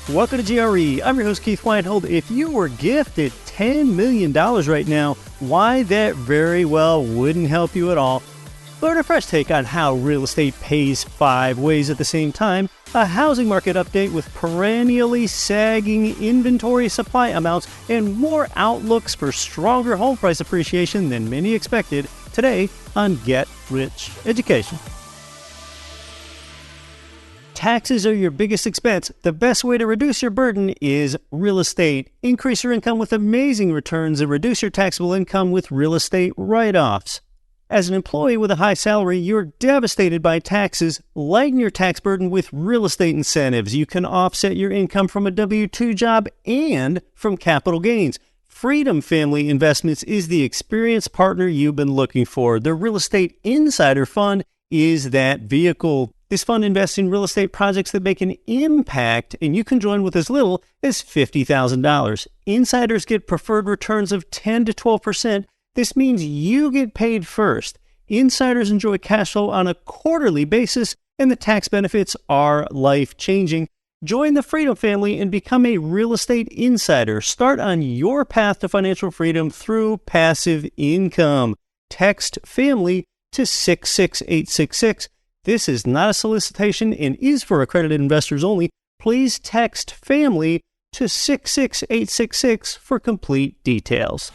Welcome to GRE. I'm your host, Keith Weinhold. If you were gifted $10 million right now, why that very well wouldn't help you at all. Learn a fresh take on how real estate pays 5 ways at the same time, a housing market update with perennially sagging inventory supply amounts, and more outlooks for stronger home price appreciation than many expected today on Get Rich Education. Taxes are your biggest expense. The best way to reduce your burden is real estate. Increase your income with amazing returns and reduce your taxable income with real estate write-offs. As an employee with a high salary, you're devastated by taxes. Lighten your tax burden with real estate incentives. You can offset your income from a W-2 job and from capital gains. Freedom Family Investments is the experienced partner you've been looking for. The Real Estate Insider Fund is that vehicle. This fund invests in real estate projects that make an impact, and you can join with as little as $50,000. Insiders get preferred returns of 10 to 12%. This means you get paid first. Insiders enjoy cash flow on a quarterly basis, and the tax benefits are life-changing. Join the Freedom Family and become a real estate insider. Start on your path to financial freedom through passive income. Text FAMILY to 66866. This is not a solicitation and is for accredited investors only. Please text FAMILY to 66866 for complete details.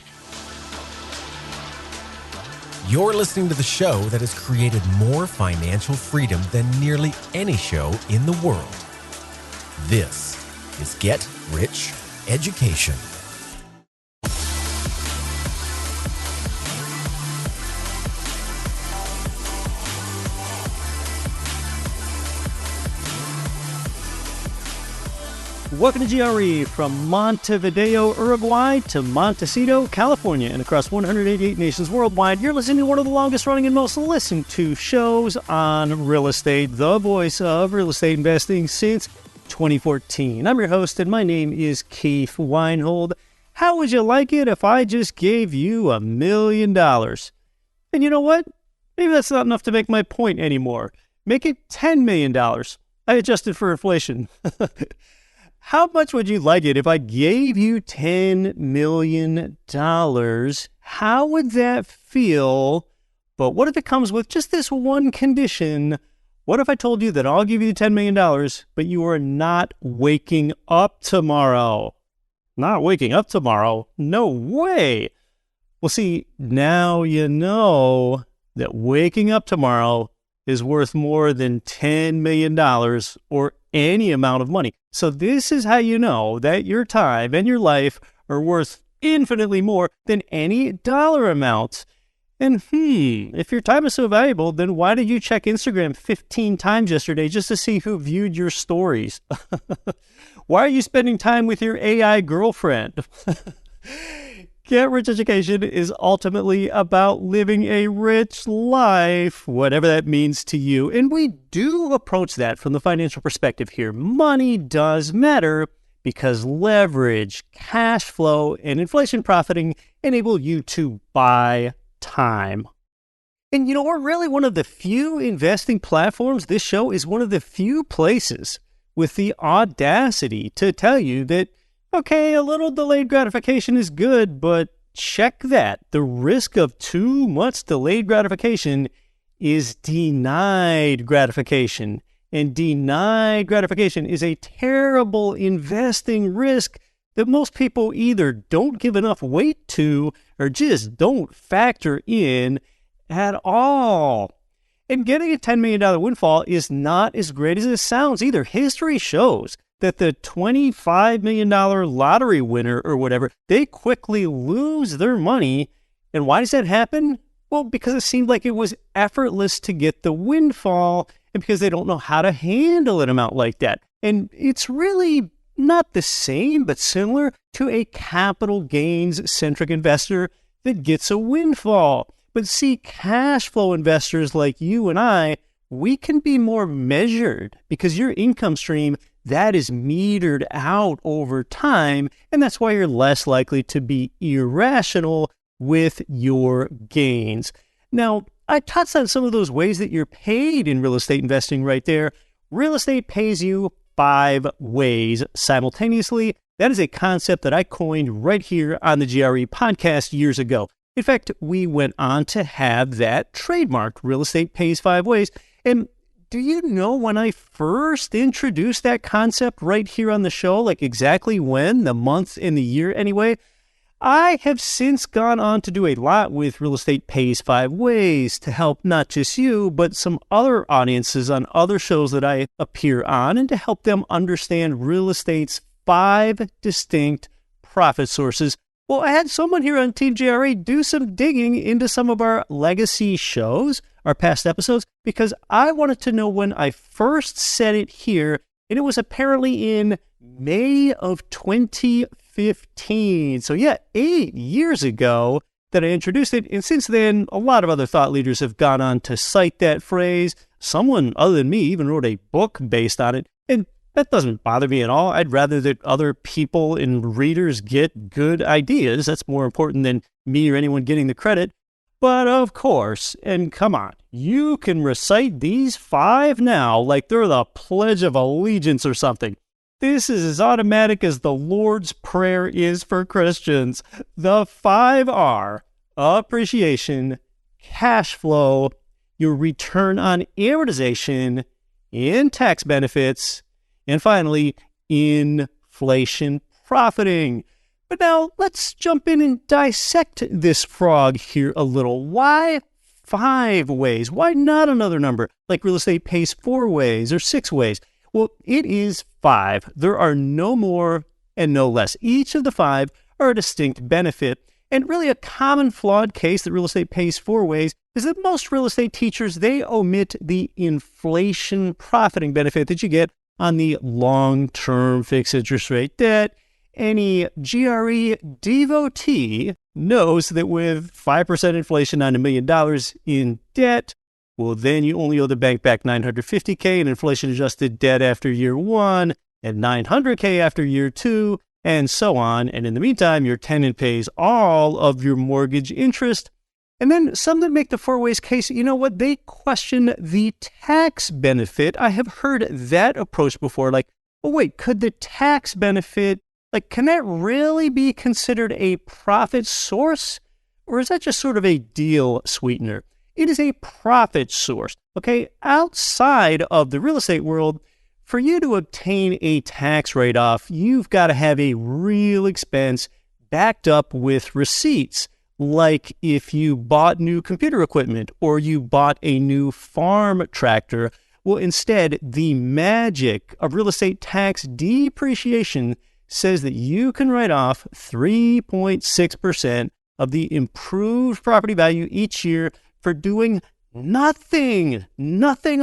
You're listening to the show that has created more financial freedom than nearly any show in the world. This is Get Rich Education. Welcome to GRE, from Montevideo, Uruguay to Montecito, California, and across 188 nations worldwide. You're listening to one of the longest running and most listened to shows on real estate, the voice of real estate investing since 2014. I'm your host, and my name is Keith Weinhold. How would you like it if I just gave you $1 million? And you know what? Maybe that's not enough to make my point anymore. Make it $10 million. I adjusted for inflation. How much would you like it if I gave you $10 million? How would that feel? But what if it comes with just this one condition? What if I told you that I'll give you $10 million, but you are not waking up tomorrow? Not waking up tomorrow? No way. Well, see, now you know that waking up tomorrow is worth more than $10 million or any amount of money. So this is how you know that your time and your life are worth infinitely more than any dollar amount. And if your time is so valuable, then why did you check Instagram 15 times yesterday just to see who viewed your stories? Why are you spending time with your AI girlfriend? Get Rich Education is ultimately about living a rich life, whatever that means to you. And we do approach that from the financial perspective here. Money does matter because leverage, cash flow, and inflation profiting enable you to buy time. And you know, we're really one of the few investing platforms. This show is one of the few places with the audacity to tell you that, okay, a little delayed gratification is good, but check that. The risk of too much delayed gratification is denied gratification. And denied gratification is a terrible investing risk that most people either don't give enough weight to or just don't factor in at all. And getting a $10 million windfall is not as great as it sounds either. History shows that the $25 million lottery winner or whatever, they quickly lose their money. And why does that happen? Well, because it seemed like it was effortless to get the windfall and because they don't know how to handle an amount like that. And it's really not the same, but similar to a capital gains-centric investor that gets a windfall. But see, cash flow investors like you and I, we can be more measured because your income stream, that is metered out over time, and that's why you're less likely to be irrational with your gains. Now, I touched on some of those ways that you're paid in real estate investing right there. Real estate pays you 5 ways simultaneously. That is a concept that I coined right here on the GRE podcast years ago. In fact, we went on to have that trademarked, Real Estate Pays 5 Ways. And do you know when I first introduced that concept right here on the show? Like exactly when, the month and the year anyway? I have since gone on to do a lot with Real Estate Pays 5 Ways to help not just you, but some other audiences on other shows that I appear on, and to help them understand real estate's 5 distinct profit sources. Well, I had someone here on Team GRE do some digging into some of our legacy shows, our past episodes, because I wanted to know when I first said it here, and it was apparently in May of 2015. So yeah, 8 years ago that I introduced it, and since then, a lot of other thought leaders have gone on to cite that phrase. Someone other than me even wrote a book based on it, and that doesn't bother me at all. I'd rather that other people and readers get good ideas. That's more important than me or anyone getting the credit. But of course, and come on, you can recite these 5 now like they're the Pledge of Allegiance or something. This is as automatic as the Lord's Prayer is for Christians. The 5 are appreciation, cash flow, your return on amortization, and tax benefits, and finally, inflation profiting. But now let's jump in and dissect this frog here a little. Why 5 ways? Why not another number like Real Estate Pays 4 ways or 6 ways? Well, it is 5. There are no more and no less. Each of the 5 are a distinct benefit. And really a common flawed case that Real Estate Pays 4 ways is that most real estate teachers, they omit the inflation profiting benefit that you get on the long-term fixed interest rate debt. Any GRE devotee knows that with 5% inflation on $1 million in debt, well, then you only owe the bank back $950K in inflation-adjusted debt after year 1 and $900K after year 2, and so on. And in the meantime, your tenant pays all of your mortgage interest. And then some that make the 4 ways case, you know what? They question the tax benefit. I have heard that approach before. Like, well, wait, could the tax benefit, like, can that really be considered a profit source? Or is that just sort of a deal sweetener? It is a profit source, okay? Outside of the real estate world, for you to obtain a tax write-off, you've got to have a real expense backed up with receipts. Like if you bought new computer equipment or you bought a new farm tractor. Well, instead, the magic of real estate tax depreciation says that you can write off 3.6% of the improved property value each year for doing nothing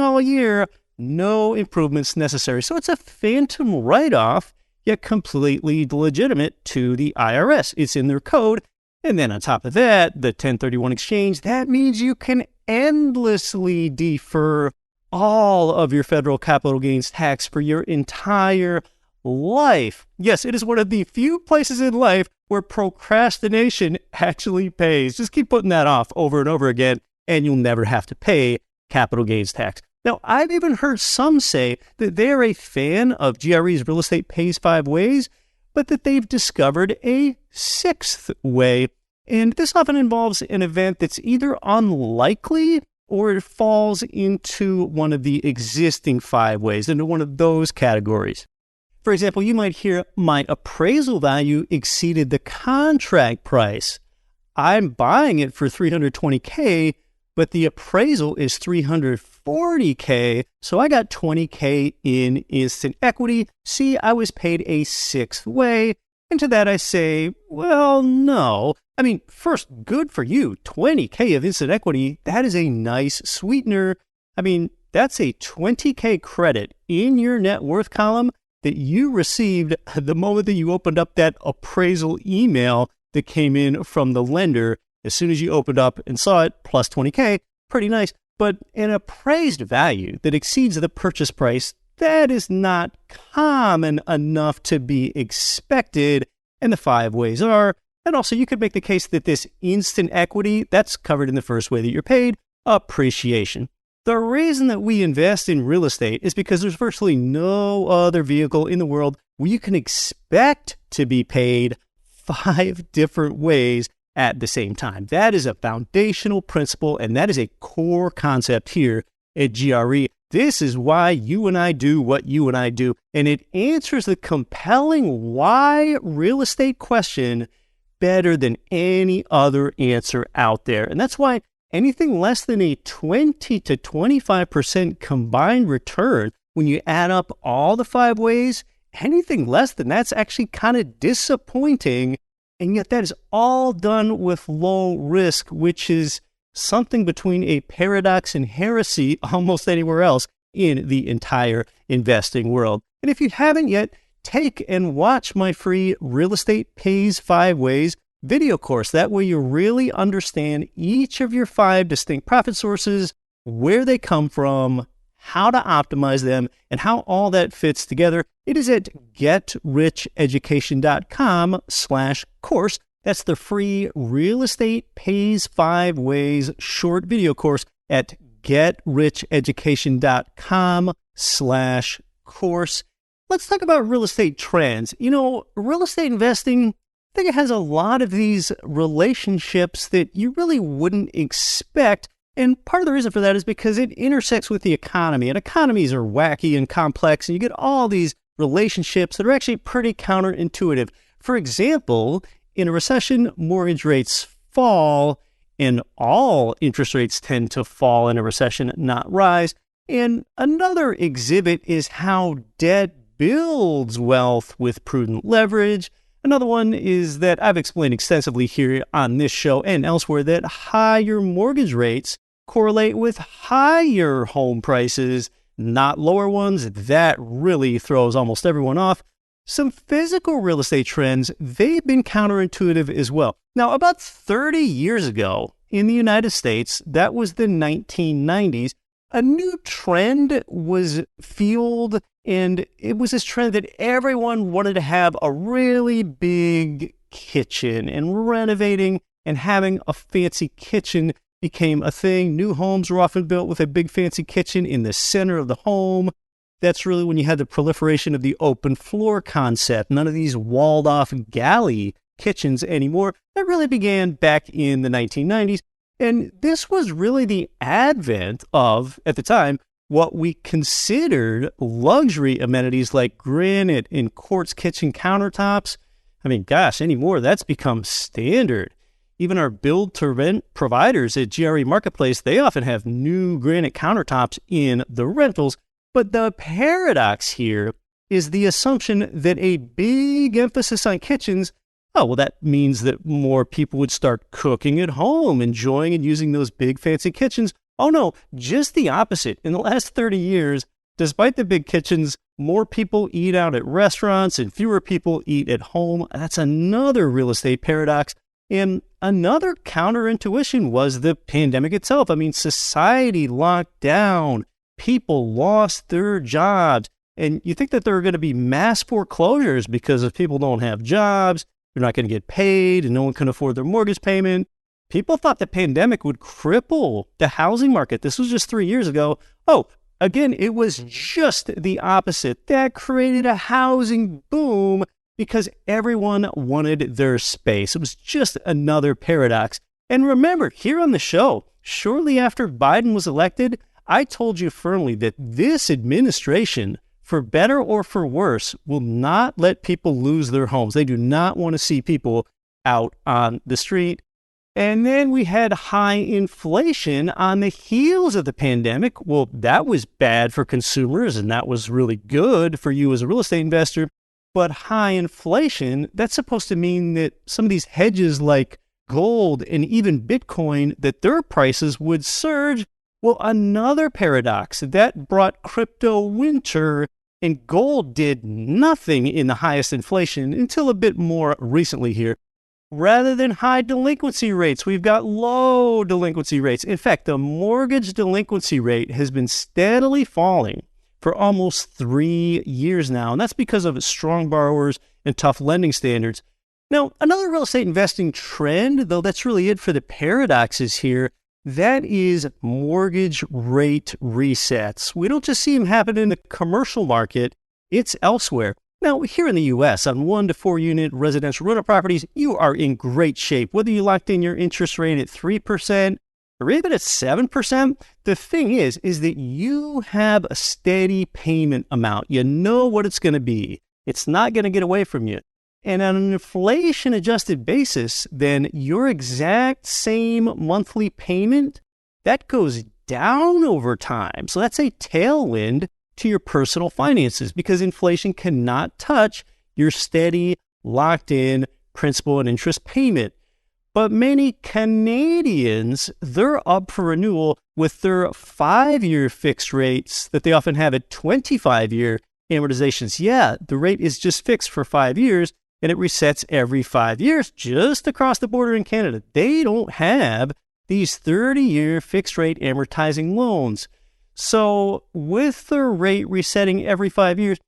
all year, no improvements necessary. So it's a phantom write-off, yet completely legitimate to the IRS. It's in their code. And then on top of that, the 1031 exchange, that means you can endlessly defer all of your federal capital gains tax for your entire life. Yes, it is one of the few places in life where procrastination actually pays. Just keep putting that off over and over again, and you'll never have to pay capital gains tax. Now, I've even heard some say that they're a fan of GRE's Real Estate Pays 5 Ways, but that they've discovered a 6th way. And this often involves an event that's either unlikely or it falls into one of the existing 5 ways, into one of those categories. For example, you might hear, my appraisal value exceeded the contract price. I'm buying it for $320K, but the appraisal is $340K, so I got $20K in instant equity. See, I was paid a 6th way. And to that I say, well, no. I mean, first, good for you. $20K of instant equity, that is a nice sweetener. I mean, that's a $20K credit in your net worth column that you received the moment that you opened up that appraisal email that came in from the lender. As soon as you opened up and saw it, plus $20K, pretty nice. But an appraised value that exceeds the purchase price, that is not common enough to be expected, and the 5 ways are. And also, you could make the case that this instant equity, that's covered in the first way that you're paid, appreciation. The reason that we invest in real estate is because there's virtually no other vehicle in the world where you can expect to be paid 5 different ways at the same time. That is a foundational principle, and that is a core concept here at GRE. This is why you and I do what you and I do, and it answers the compelling why real estate question better than any other answer out there. And that's why anything less than a 20 to 25% combined return, when you add up all the 5 ways, anything less than that's actually kind of disappointing. And yet that is all done with low risk, which is something between a paradox and heresy almost anywhere else in the entire investing world. And if you haven't yet, take and watch my free Real Estate Pays 5 Ways video course. That way you really understand each of your 5 distinct profit sources, where they come from, how to optimize them, and how all that fits together. It is at getricheducation.com/course. That's the free Real Estate Pays 5 Ways short video course at getricheducation.com/course. Let's talk about real estate trends. You know, real estate investing, I think it has a lot of these relationships that you really wouldn't expect. And part of the reason for that is because it intersects with the economy. And economies are wacky and complex, and you get all these relationships that are actually pretty counterintuitive. For example, in a recession, mortgage rates fall, and all interest rates tend to fall in a recession, not rise. And another exhibit is how debt builds wealth with prudent leverage. Another one is that I've explained extensively here on this show and elsewhere that higher mortgage rates correlate with higher home prices, not lower ones. That really throws almost everyone off. Some physical real estate trends, they've been counterintuitive as well. Now, about 30 years ago in the United States, that was the 1990s, a new trend was fueled, and it was this trend that everyone wanted to have a really big kitchen, and renovating and having a fancy kitchen became a thing. New homes were often built with a big fancy kitchen in the center of the home. That's really when you had the proliferation of the open floor concept. None of these walled off galley kitchens anymore. That really began back in the 1990s. And this was really the advent of, at the time, what we considered luxury amenities like granite and quartz kitchen countertops. I mean, gosh, anymore, that's become standard. Even our build-to-rent providers at GRE Marketplace, they often have new granite countertops in the rentals. But the paradox here is the assumption that a big emphasis on kitchens, that means that more people would start cooking at home, enjoying and using those big fancy kitchens. Oh no, just the opposite. In the last 30 years, despite the big kitchens, more people eat out at restaurants and fewer people eat at home. That's another real estate paradox. And another counterintuition was the pandemic itself. I mean, society locked down. People lost their jobs. And you think that there are going to be mass foreclosures because if people don't have jobs, they're not going to get paid, and no one can afford their mortgage payment. People thought the pandemic would cripple the housing market. This was just 3 years ago. Again, it was just the opposite. That created a housing boom because everyone wanted their space. It was just another paradox. And remember, here on the show, shortly after Biden was elected, I told you firmly that this administration, for better or for worse, will not let people lose their homes. They do not want to see people out on the street. And then we had high inflation on the heels of the pandemic. Well, that was bad for consumers, and that was really good for you as a real estate investor. But high inflation, that's supposed to mean that some of these hedges like gold and even Bitcoin, that their prices would surge. Well, another paradox that brought crypto winter, and gold did nothing in the highest inflation until a bit more recently here. Rather than high delinquency rates, we've got low delinquency rates. In fact, the mortgage delinquency rate has been steadily falling for almost 3 years now, and that's because of strong borrowers and tough lending standards. Now, another real estate investing trend, though that's really it for the paradoxes here, That is mortgage rate resets. We don't just see them happen in the commercial market, it's elsewhere. Now, here in the U.S., on 1 to 4 unit residential rental properties, you are in great shape. Whether you locked in your interest rate at 3% or even at 7%, the thing is that you have a steady payment amount. You know what it's going to be. It's not going to get away from you. And on an inflation-adjusted basis, then your exact same monthly payment, that goes down over time. So that's a tailwind to your personal finances because inflation cannot touch your steady, locked-in principal and interest payment. But many Canadians, they're up for renewal with their 5-year fixed rates that they often have at 25-year amortizations. Yeah, the rate is just fixed for 5 years, and it resets every 5 years just across the border in Canada. They don't have these 30-year fixed rate amortizing loans. So with the rate resetting every 5 years,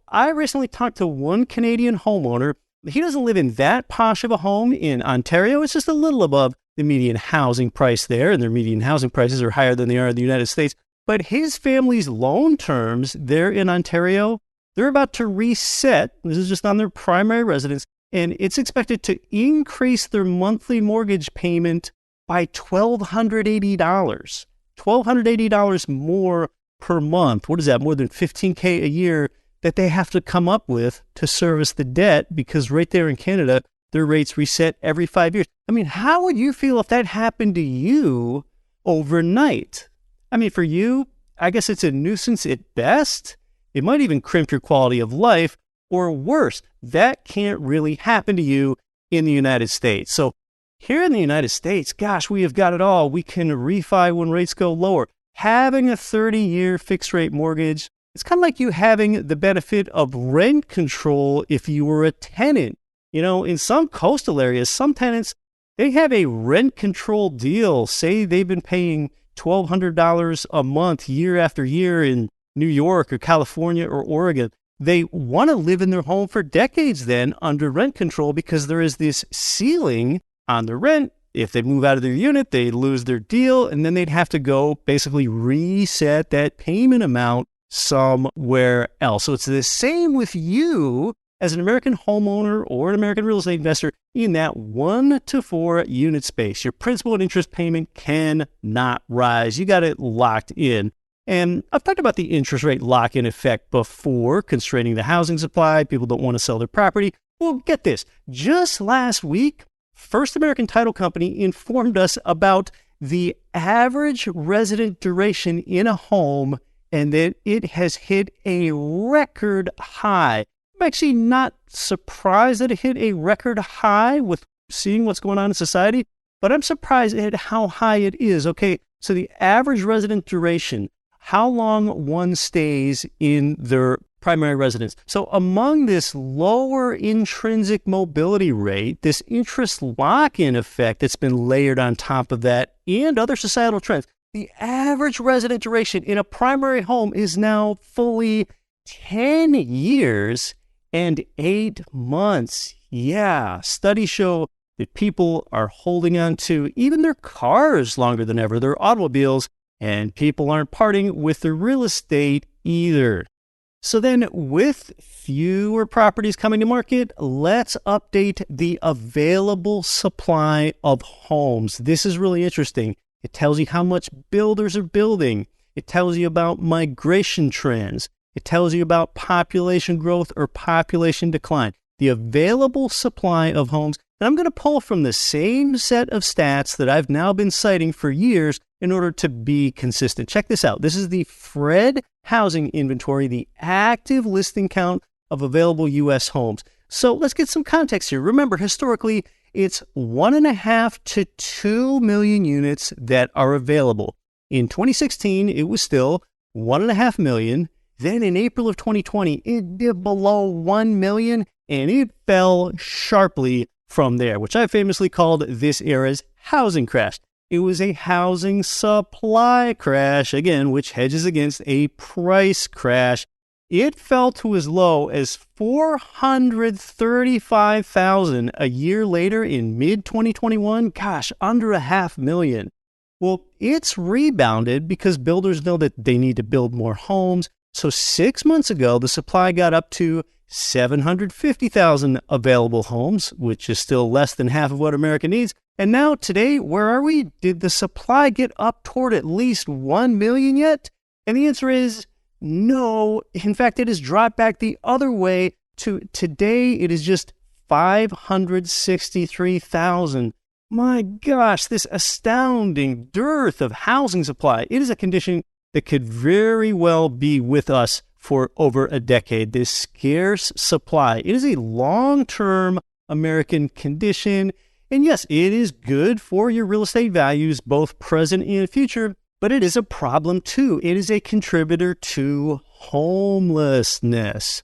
I recently talked to one Canadian homeowner. He doesn't live in that posh of a home in Ontario. It's just a little above the median housing price there, and their median housing prices are higher than they are in the United States. But his family's loan terms there in Ontario, they're about to reset. This is just on their primary residence, and it's expected to increase their monthly mortgage payment by $1,280. $1,280 more per month. What is that? More than $15,000 a year that they have to come up with to service the debt because right there in Canada, their rates reset every 5 years. I mean, how would you feel if that happened to you overnight? I mean, for you, I guess it's a nuisance at best. It might even crimp your quality of life, or worse, that can't really happen to you in the United States. So here in the United States, gosh, we have got it all. We can refi when rates go lower. Having a 30-year fixed rate mortgage, it's kind of like you having the benefit of rent control if you were a tenant. In some coastal areas, some tenants, they have a rent control deal. Say they've been paying $1,200 a month year after year in New York or California or Oregon. They want to live in their home for decades then under rent control because there is this ceiling on the rent. If they move out of their unit, they lose their deal, and then they'd have to go basically reset that payment amount somewhere else. So it's the same with you as an American homeowner or an American real estate investor in that 1 to 4 unit space. Your principal and interest payment cannot rise. You got it locked in. And I've talked about the interest rate lock-in effect before, constraining the housing supply. People don't want to sell their property. Well, get this. Just last week, First American Title Company informed us about the average resident duration in a home and that it has hit a record high. I'm actually not surprised that it hit a record high with seeing what's going on in society, but I'm surprised at how high it is. Okay, so the average resident duration, how long one stays in their primary residence. So among this lower intrinsic mobility rate, this interest lock-in effect that's been layered on top of that, and other societal trends, the average resident duration in a primary home is now fully 10 years and 8 months. Yeah, studies show that people are holding on to even their cars longer than ever, their automobiles, and people aren't parting with their real estate either. So then with fewer properties coming to market, let's update the available supply of homes. This is really interesting. It tells you how much builders are building. It tells you about migration trends. It tells you about population growth or population decline. The available supply of homes. And I'm going to pull from the same set of stats that I've now been citing for years in order to be consistent. Check this out. This is the Fred housing inventory, the active listing count of available U.S. homes. So let's get some context here. Remember, historically, it's 1.5 to 2 million units that are available. In 2016, it was still 1.5 million. Then in April of 2020, it dipped below 1 million, and it fell sharply from there, which I famously called this era's housing crash. It was a housing supply crash, again, which hedges against a price crash. It fell to as low as 435,000 a year later in mid-2021. Gosh, under 500,000. Well, it's rebounded because builders know that they need to build more homes. So 6 months ago, the supply got up to 750,000 available homes, which is still less than half of what America needs. And now today, where are we? Did the supply get up toward at least 1 million yet? And the answer is no. In fact, it has dropped back the other way to today. It is just 563,000. My gosh, this astounding dearth of housing supply. It is a condition that could very well be with us for over a decade. This scarce supply. It is a long-term American condition. And yes, it is good for your real estate values, both present and future, but it is a problem too. It is a contributor to homelessness.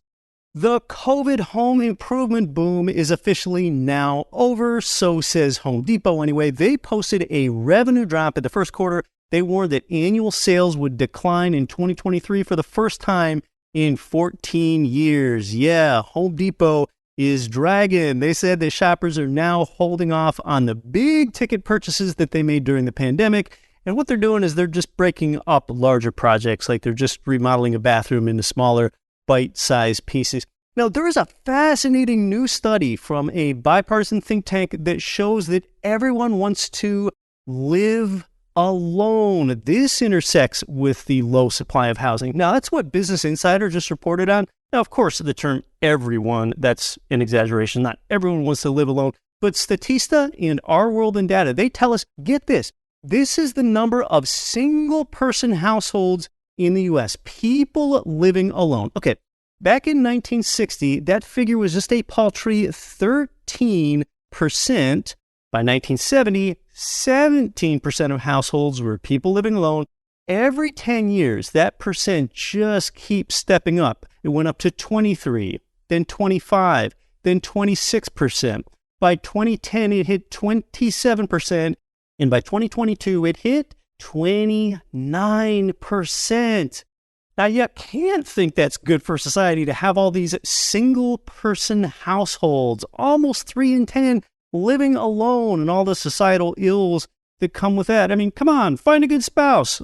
The COVID home improvement boom is officially now over, so says Home Depot anyway. They posted a revenue drop in the first quarter. They warned that annual sales would decline in 2023 for the first time in 14 years. Yeah, Home Depot is dragging. They said that shoppers are now holding off on the big ticket purchases that they made during the pandemic. And what they're doing is they're just breaking up larger projects, like they're just remodeling a bathroom into smaller bite-sized pieces. Now, there is a fascinating new study from a bipartisan think tank that shows that everyone wants to live alone. This intersects with the low supply of housing. Now, that's what Business Insider just reported on. Now, of course, the term everyone, that's an exaggeration. Not everyone wants to live alone. But Statista and Our World in Data, they tell us, get this, this is the number of single-person households in the U.S., people living alone. Okay, back in 1960, that figure was just a paltry 13%. By 1970, 17% of households were people living alone. Every 10 years, that percent just keeps stepping up. It went up to 23, then 25, then 26%. By 2010, it hit 27%. And by 2022, it hit 29%. Now, you can't think that's good for society to have all these single-person households, almost 3 in 10, living alone, and all the societal ills that come with that. I mean, come on, find a good spouse.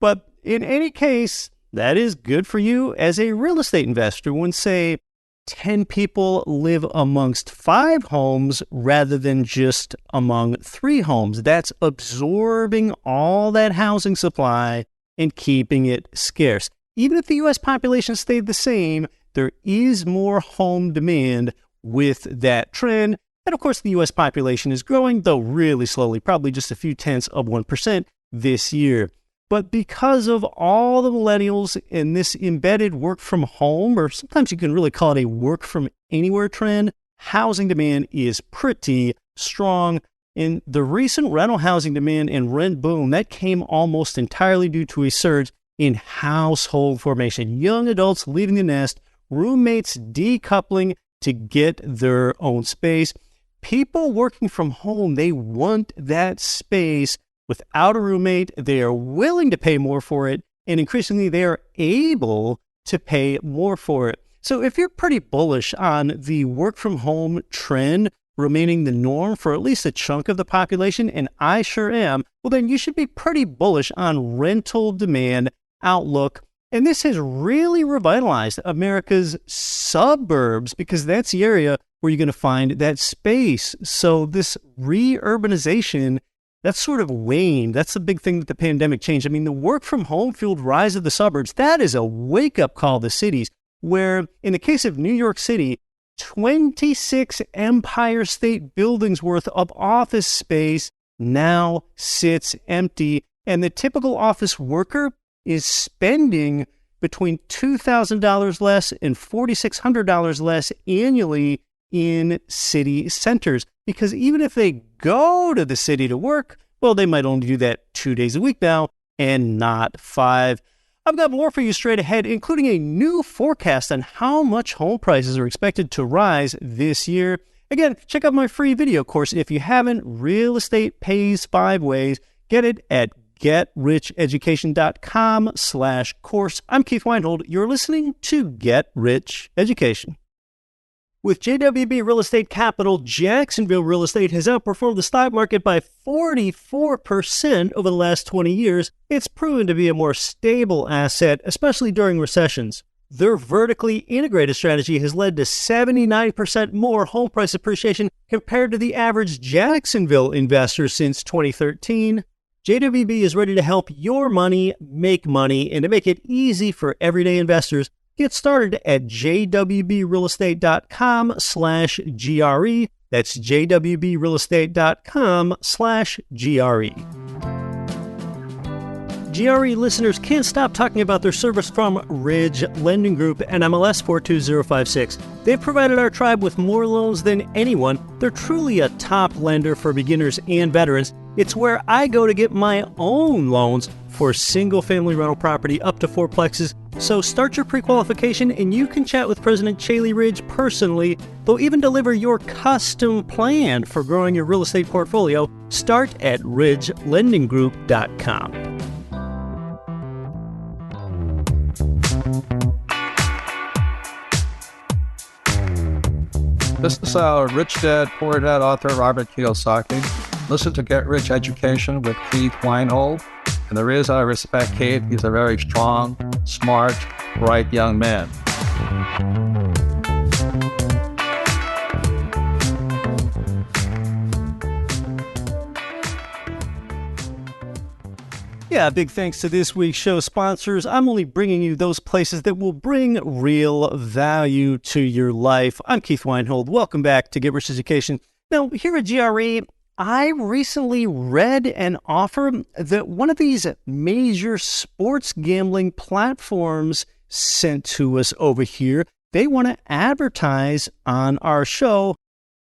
But in any case, that is good for you as a real estate investor when, say, 10 people live amongst 5 homes rather than just among 3 homes. That's absorbing all that housing supply and keeping it scarce. Even if the U.S. population stayed the same, there is more home demand with that trend. And of course, the U.S. population is growing, though really slowly, probably just a few tenths of 1% this year. But because of all the millennials and this embedded work from home, or sometimes you can really call it a work from anywhere trend, housing demand is pretty strong. And the recent rental housing demand and rent boom, that came almost entirely due to a surge in household formation. Young adults leaving the nest, roommates decoupling to get their own space. People working from home, they want that space without a roommate. They are willing to pay more for it, and increasingly they are able to pay more for it. So if you're pretty bullish on the work from home trend remaining the norm for at least a chunk of the population, and I sure am, well, then you should be pretty bullish on rental demand outlook. And this has really revitalized America's suburbs because that's the area where you're going to find that space. So this re-urbanization, that's sort of waned. That's the big thing that the pandemic changed. I mean, the work from home fueled rise of the suburbs, that is a wake-up call to cities where, in the case of New York City, 26 Empire State Buildings worth of office space now sits empty. And the typical office worker is spending between $2,000 less and $4,600 less annually in city centers. Because even if they go to the city to work, well, they might only do that 2 days a week now and not 5. I've got more for you straight ahead, including a new forecast on how much home prices are expected to rise this year. Again, check out my free video course. If you haven't, Real Estate Pays 5 Ways. Get it at GetRichEducation.com/course. I'm Keith Weinhold. You're listening to Get Rich Education. With JWB Real Estate Capital, Jacksonville real estate has outperformed the stock market by 44% over the last 20 years. It's proven to be a more stable asset, especially during recessions. Their vertically integrated strategy has led to 79% more home price appreciation compared to the average Jacksonville investor since 2013. JWB is ready to help your money, and to make it easy for everyday investors. Get started at jwbrealestate.com/GRE. That's jwbrealestate.com/GRE. GRE listeners can't stop talking about their service from Ridge Lending Group and MLS 42056. They've provided our tribe with more loans than anyone. They're truly a top lender for beginners and veterans. It's where I go to get my own loans for single-family rental property up to 4plexes. So start your pre-qualification and you can chat with President Chaley Ridge personally. They'll even deliver your custom plan for growing your real estate portfolio. Start at ridgelendinggroup.com. This is Rich Dad, Poor Dad author Robert Kiyosaki. Listen to Get Rich Education with Keith Weinhold. And the reason I respect Keith, he's a very strong, smart, bright young man. Yeah, big thanks to this week's show sponsors. I'm only bringing you those places that will bring real value to your life. I'm Keith Weinhold. Welcome back to Get Rich Education. Now, here at GRE, I recently read an offer that one of these major sports gambling platforms sent to us over here. They want to advertise on our show.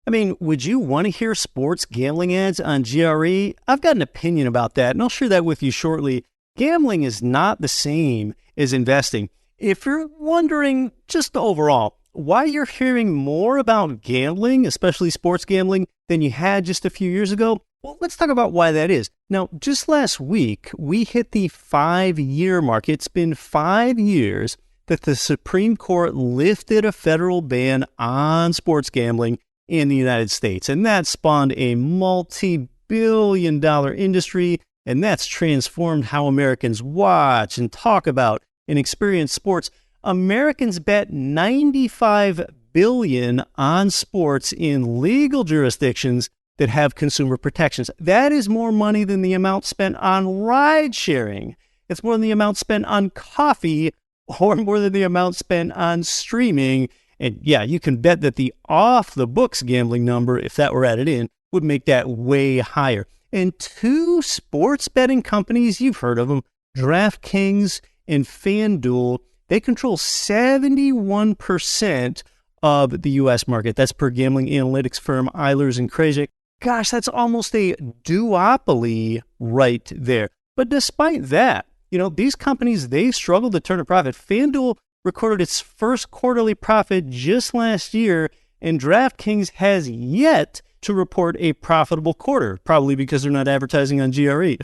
I mean, would you want to hear sports gambling ads on GRE? I've got an opinion about that, and I'll share that with you shortly. Gambling is not the same as investing. If you're wondering just overall why you're hearing more about gambling, especially sports gambling, than you had just a few years ago, well, let's talk about why that is. Now, just last week, we hit the 5-year mark. It's been 5 years that the Supreme Court lifted a federal ban on sports gambling in the United States. And that spawned a multi-billion-dollar industry, and that's transformed how Americans watch and talk about and experience sports. Americans bet $95 billion on sports in legal jurisdictions that have consumer protections. That is more money than the amount spent on ride sharing. It's more than the amount spent on coffee, or more than the amount spent on streaming. And yeah, you can bet that the off-the-books gambling number, if that were added in, would make that way higher. And two sports betting companies, you've heard of them, DraftKings and FanDuel, they control 71% of the U.S. market. That's per gambling analytics firm Eilers and Krejcik. Gosh, that's almost a duopoly right there. But despite that, these companies, they struggled to turn a profit. FanDuel recorded its first quarterly profit just last year, and DraftKings has yet to report a profitable quarter, probably because they're not advertising on GRE.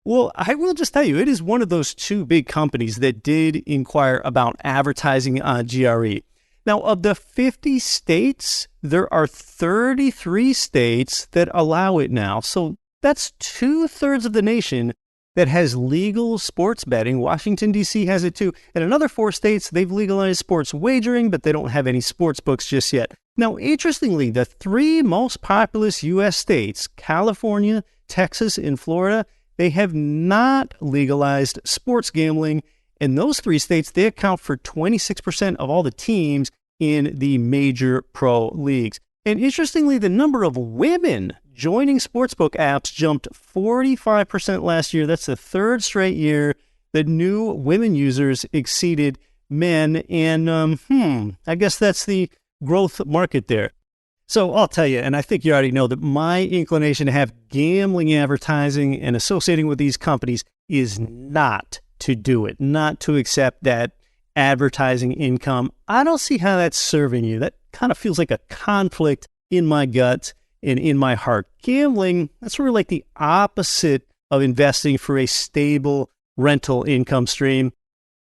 Well, I will just tell you, it is one of those two big companies that did inquire about advertising on GRE. Now, of the 50 states, there are 33 states that allow it now. So that's 2/3 of the nation that has legal sports betting. Washington, D.C. has it too. And another 4 states, they've legalized sports wagering, but they don't have any sports books just yet. Now, interestingly, the 3 most populous U.S. states, California, Texas, and Florida, they have not legalized sports gambling. In those 3 states, they account for 26% of all the teams in the major pro leagues. And interestingly, the number of women joining sportsbook apps jumped 45% last year. That's the 3rd straight year that new women users exceeded men. And I guess that's the growth market there. So I'll tell you, and I think you already know, that my inclination to have gambling advertising and associating with these companies is not to do it, not to accept that advertising income. I don't see how that's serving you. That kind of feels like a conflict in my gut and in my heart. Gambling, that's sort of like the opposite of investing for a stable rental income stream.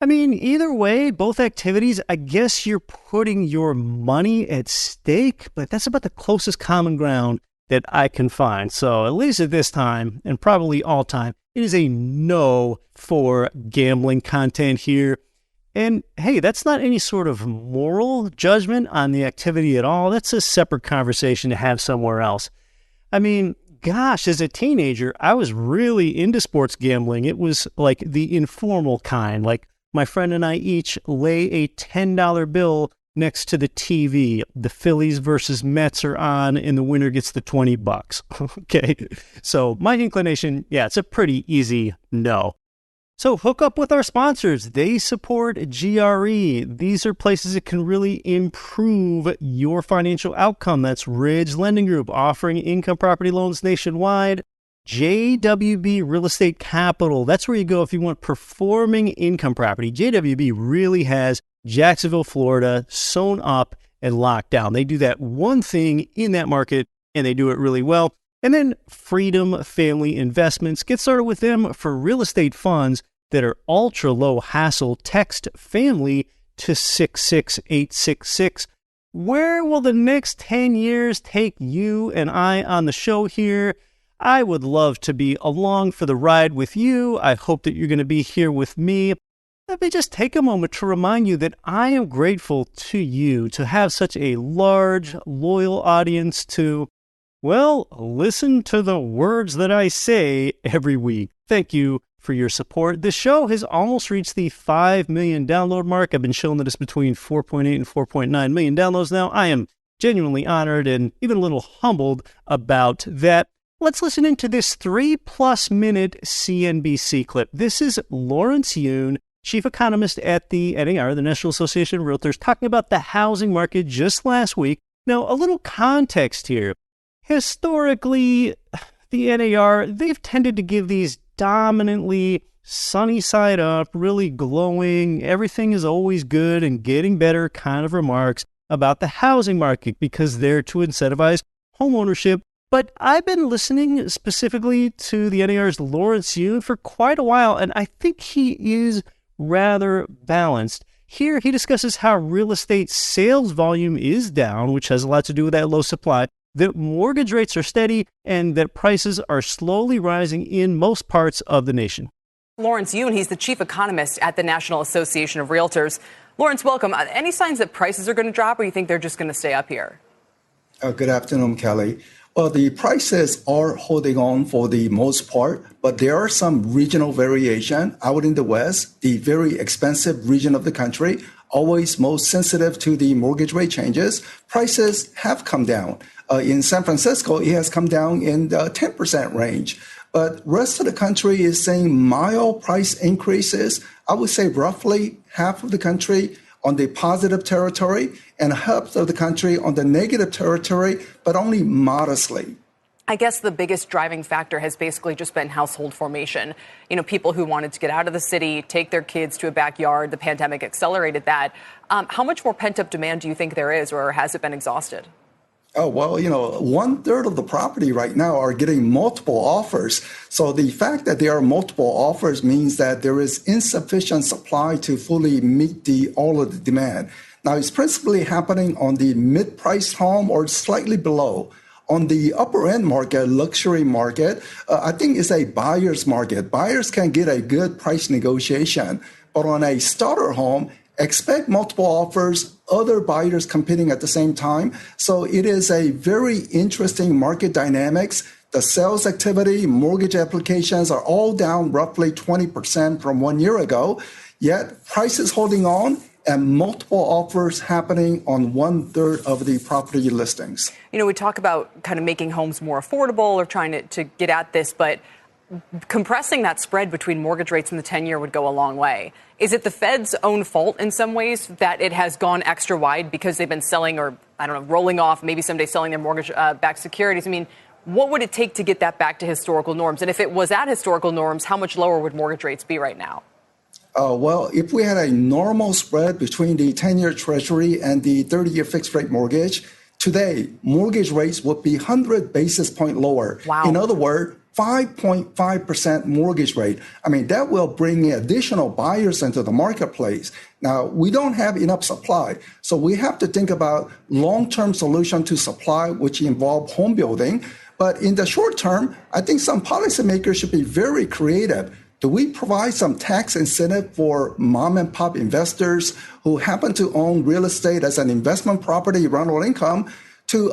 I mean, either way, both activities, I guess you're putting your money at stake, but that's about the closest common ground that I can find. So at least at this time, and probably all time, it is a no for gambling content here. And hey, that's not any sort of moral judgment on the activity at all. That's a separate conversation to have somewhere else. I mean, gosh, as a teenager, I was really into sports gambling. It was like the informal kind. Like my friend and I each lay a $10 bill next to the TV. The Phillies versus Mets are on, and the winner gets the $20. Okay, so my inclination, yeah, it's a pretty easy no. So hook up with our sponsors. They support GRE. These are places that can really improve your financial outcome. That's Ridge Lending Group, offering income property loans nationwide. JWB Real Estate Capital. That's where you go if you want performing income property. JWB really has Jacksonville, Florida sewn up and locked down. They do that one thing in that market, and they do it really well. And then Freedom Family Investments. Get started with them for real estate funds that are ultra low hassle. Text family to 66866. Where will the next 10 years take you and I on the show here? I would love to be along for the ride with you. I hope that you're going to be here with me. Let me just take a moment to remind you that I am grateful to you to have such a large, loyal audience to, well, listen to the words that I say every week. Thank you for your support. This show has almost reached the 5 million download mark. I've been showing that it's between 4.8 and 4.9 million downloads now. I am genuinely honored and even a little humbled about that. Let's listen into this 3+ minute CNBC clip. This is Lawrence Yun, chief economist at the NAR, the National Association of Realtors, talking about the housing market just last week. Now, a little context here. Historically, the NAR, they've tended to give these dominantly sunny side up, really glowing, everything is always good and getting better kind of remarks about the housing market because they're to incentivize homeownership. But I've been listening specifically to the NAR's Lawrence Yun for quite a while, and I think he is rather balanced. Here, he discusses how real estate sales volume is down, which has a lot to do with that low supply, that mortgage rates are steady, and that prices are slowly rising in most parts of the nation. Lawrence Yun, he's the chief economist at the National Association of Realtors. Lawrence, welcome. Any signs that prices are going to drop, or you think they're just going to stay up here? Good afternoon, Kelly. Well, the prices are holding on for the most part, but there are some regional variation out in the West, the very expensive region of the country, always most sensitive to the mortgage rate changes. Prices have come down. In San Francisco, it has come down in the 10% range. But rest of the country is seeing mild price increases. I would say roughly half of the country on the positive territory and half of the country on the negative territory, but only modestly. I guess the biggest driving factor has basically just been household formation. You know, people who wanted to get out of the city, take their kids to a backyard. The pandemic accelerated that. How much more pent-up demand do you think there is, or has it been exhausted? Oh, well, 1/3 of the property right now are getting multiple offers. So the fact that there are multiple offers means that there is insufficient supply to fully meet all of the demand. Now, it's principally happening on the mid-priced home or slightly below. On the upper end market, luxury market, I think it's a buyer's market. Buyers can get a good price negotiation. But on a starter home, expect multiple offers, other buyers competing at the same time. So it is a very interesting market dynamics. The sales activity, mortgage applications are all down roughly 20% from 1 year ago, yet prices holding on and multiple offers happening on 1/3 of the property listings. You know, we talk about kind of making homes more affordable or trying to get at this, but compressing that spread between mortgage rates and the 10-year would go a long way. Is it the Fed's own fault in some ways that it has gone extra wide because they've been selling or, I don't know, rolling off, maybe someday selling their mortgage-backed securities? I mean, what would it take to get that back to historical norms? And if it was at historical norms, how much lower would mortgage rates be right now? Well, if we had a normal spread between the 10-year Treasury and the 30-year fixed-rate mortgage, today, mortgage rates would be 100 basis points lower. Wow. In other words, 5.5% mortgage rate. I mean, that will bring additional buyers into the marketplace. Now, we don't have enough supply, so we have to think about long-term solution to supply, which involve home building. But in the short term, I think some policymakers should be very creative. Do we provide some tax incentive for mom and pop investors who happen to own real estate as an investment property, rental income, to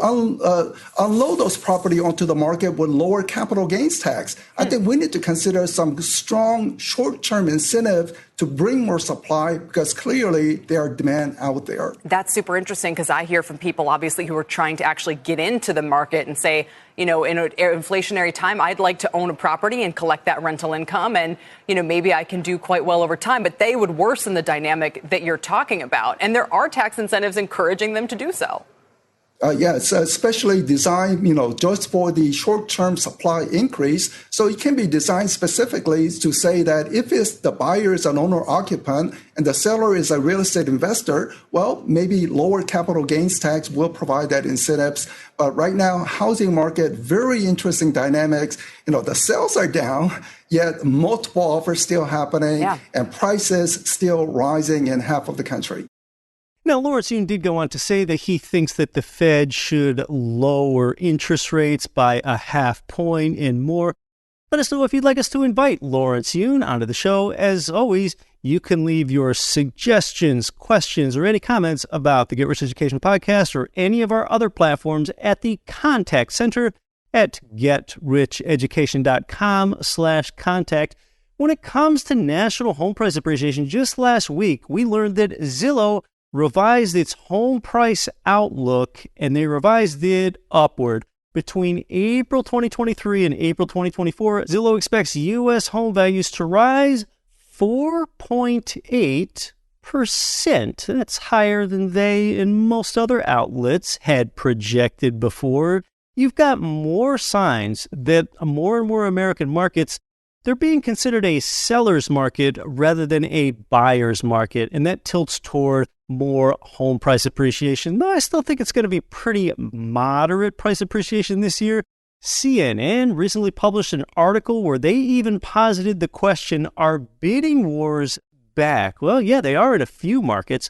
unload those property onto the market with lower capital gains tax? I think we need to consider some strong short-term incentive to bring more supply, because clearly there are demand out there. That's super interesting, because I hear from people, obviously, who are trying to actually get into the market and say, in an inflationary time, I'd like to own a property and collect that rental income. And, maybe I can do quite well over time. But they would worsen the dynamic that you're talking about. And there are tax incentives encouraging them to do so. It's especially designed, just for the short-term supply increase. So it can be designed specifically to say that if the buyer is an owner-occupant and the seller is a real estate investor, well, maybe lower capital gains tax will provide that incentives. But right now, housing market, very interesting dynamics. The sales are down, yet multiple offers still happening, and prices still rising in half of the country. Now, Lawrence Yun did go on to say that he thinks that the Fed should lower interest rates by a half point and more. Let us know if you'd like us to invite Lawrence Yun onto the show. As always, you can leave your suggestions, questions, or any comments about the Get Rich Education podcast or any of our other platforms at the Contact Center at getricheducation.com/contact. When it comes to national home price appreciation, just last week, we learned that Zillow revised its home price outlook, and they revised it upward. Between April 2023 and April 2024, Zillow expects U.S. home values to rise 4.8%. That's higher than they and most other outlets had projected before. You've got more signs that more and more American markets, they're being considered a seller's market rather than a buyer's market, and that tilts toward more home price appreciation. Though I still think it's going to be pretty moderate price appreciation this year. CNN recently published an article where they even posited the question, are bidding wars back? Well, yeah, they are in a few markets.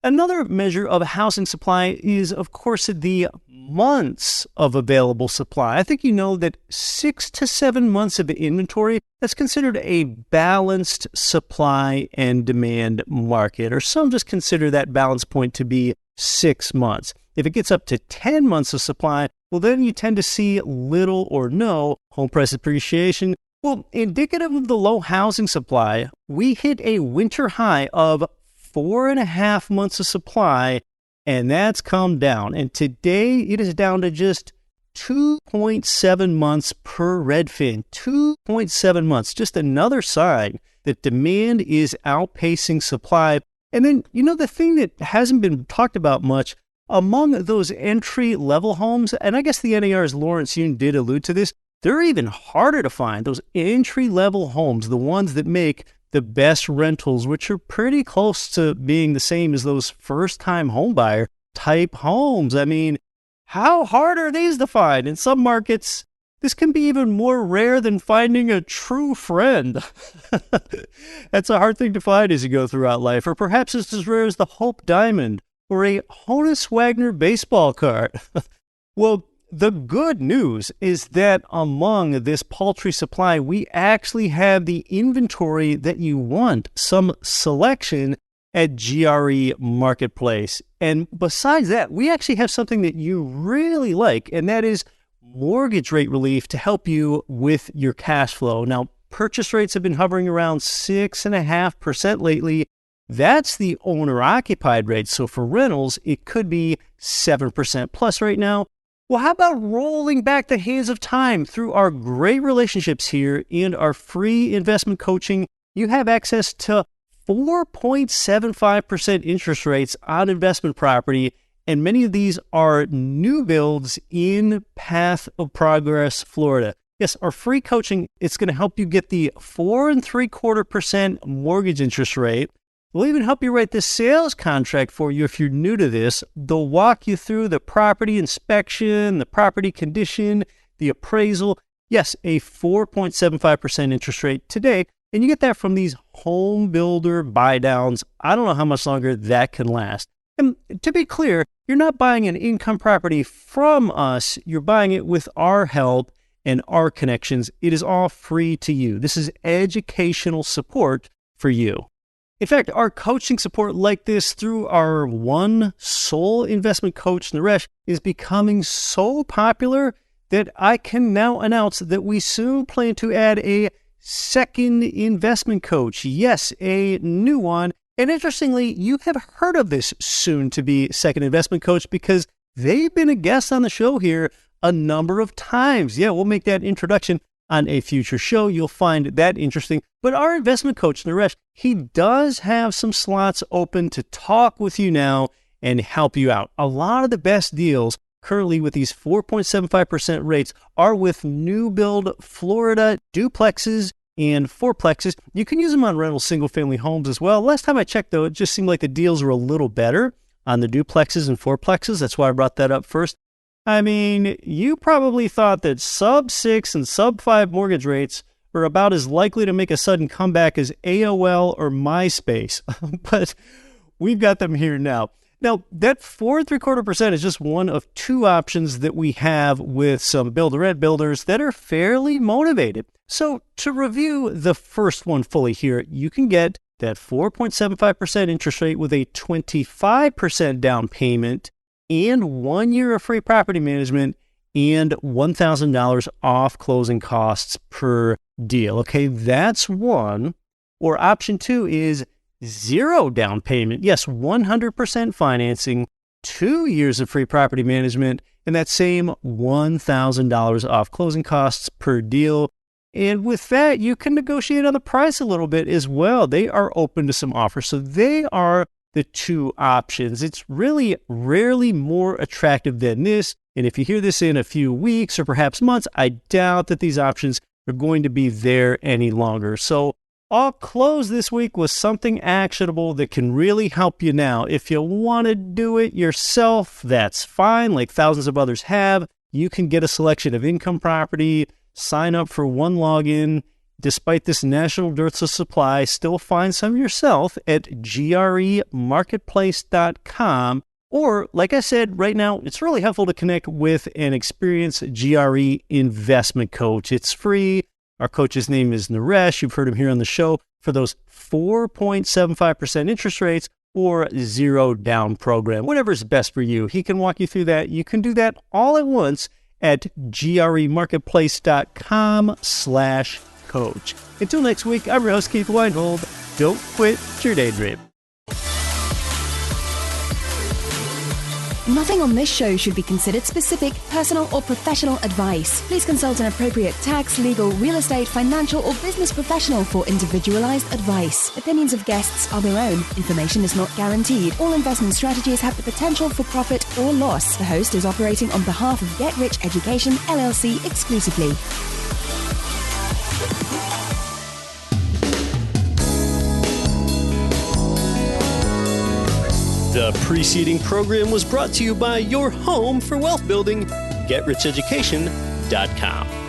Another measure of housing supply is, of course, the months of available supply. I think you know that 6 to 7 months of inventory, that's considered a balanced supply and demand market, or some just consider that balance point to be 6 months. If it gets up to 10 months of supply, well, then you tend to see little or no home price appreciation. Well, indicative of the low housing supply, we hit a winter high of 4.5 months of supply, and that's come down. And today it is down to just 2.7 months per Redfin. 2.7 months. Just another sign that demand is outpacing supply. And then, the thing that hasn't been talked about much, among those entry-level homes, and I guess the NAR's Lawrence Yun did allude to this, they're even harder to find. Those entry-level homes, the ones that make the best rentals, which are pretty close to being the same as those first-time homebuyer type homes. I mean, how hard are these to find? In some markets, this can be even more rare than finding a true friend. That's a hard thing to find as you go throughout life. Or perhaps it's as rare as the Hope Diamond or a Honus Wagner baseball card. Well, the good news is that among this paltry supply, we actually have the inventory that you want, some selection at GRE Marketplace. And besides that, we actually have something that you really like, and that is mortgage rate relief to help you with your cash flow. Now, purchase rates have been hovering around 6.5% lately. That's the owner-occupied rate. So for rentals, it could be 7% plus right now. Well, how about rolling back the hands of time through our great relationships here and our free investment coaching? You have access to 4.75% interest rates on investment property, and many of these are new builds in Path of Progress, Florida. Yes, our free coaching, it's going to help you get the 4.75% mortgage interest rate. We'll even help you write the sales contract for you if you're new to this. They'll walk you through the property inspection, the property condition, the appraisal, Yes, a 4.75% interest rate today. And you get that from these home builder buy downs. I don't know how much longer that can last. And to be clear, you're not buying an income property from us. You're buying it with our help and our connections. It is all free to you. This is educational support for you. In fact, our coaching support like this through our one sole investment coach, Naresh, is becoming so popular that I can now announce that we soon plan to add a second investment coach. Yes, a new one. And interestingly, you have heard of this soon-to-be second investment coach because they've been a guest on the show here a number of times. Yeah, we'll make that introduction on a future show. You'll find that interesting. But our investment coach, Naresh, he does have some slots open to talk with you now and help you out. A lot of the best deals currently with these 4.75% rates are with new build Florida duplexes and fourplexes. You can use them on rental single-family homes as well. Last time I checked, though, it just seemed like the deals were a little better on the duplexes and fourplexes. That's why I brought that up first. I mean, you probably thought that sub-6 and sub-5 mortgage rates were about as likely to make a sudden comeback as AOL or MySpace, but we've got them here now. Now, that 4.75% is just one of two options that we have with some build-to-rent builders that are fairly motivated. So to review the first one fully here, you can get that 4.75% interest rate with a 25% down payment and 1 year of free property management and $1,000 off closing costs per deal. Okay, that's one. Or option two is zero down payment. Yes, 100% financing, 2 years of free property management, and that same $1,000 off closing costs per deal. And with that, you can negotiate on the price a little bit as well. They are open to some offers. So they are the two options. It's really rarely more attractive than this. And if you hear this in a few weeks or perhaps months, I doubt that these options are going to be there any longer. So I'll close this week with something actionable that can really help you now. If you want to do it yourself, that's fine. Like thousands of others have. You can get a selection of income property, sign up for one login. Despite this national dearth of supply, still find some yourself at gremarketplace.com. Or, like I said, right now, it's really helpful to connect with an experienced GRE investment coach. It's free. Our coach's name is Naresh. You've heard him here on the show for those 4.75% interest rates or zero down program, whatever's best for you. He can walk you through that. You can do that all at once at gremarketplace.com/coach. Until next week, I'm your host, Keith Weinhold. Don't quit your daydream. Nothing on this show should be considered specific, personal, or professional advice. Please consult an appropriate tax, legal, real estate, financial, or business professional for individualized advice. Opinions of guests are their own. Information is not guaranteed. All investment strategies have the potential for profit or loss. The host is operating on behalf of Get Rich Education, LLC exclusively. The preceding program was brought to you by your home for wealth building, GetRichEducation.com.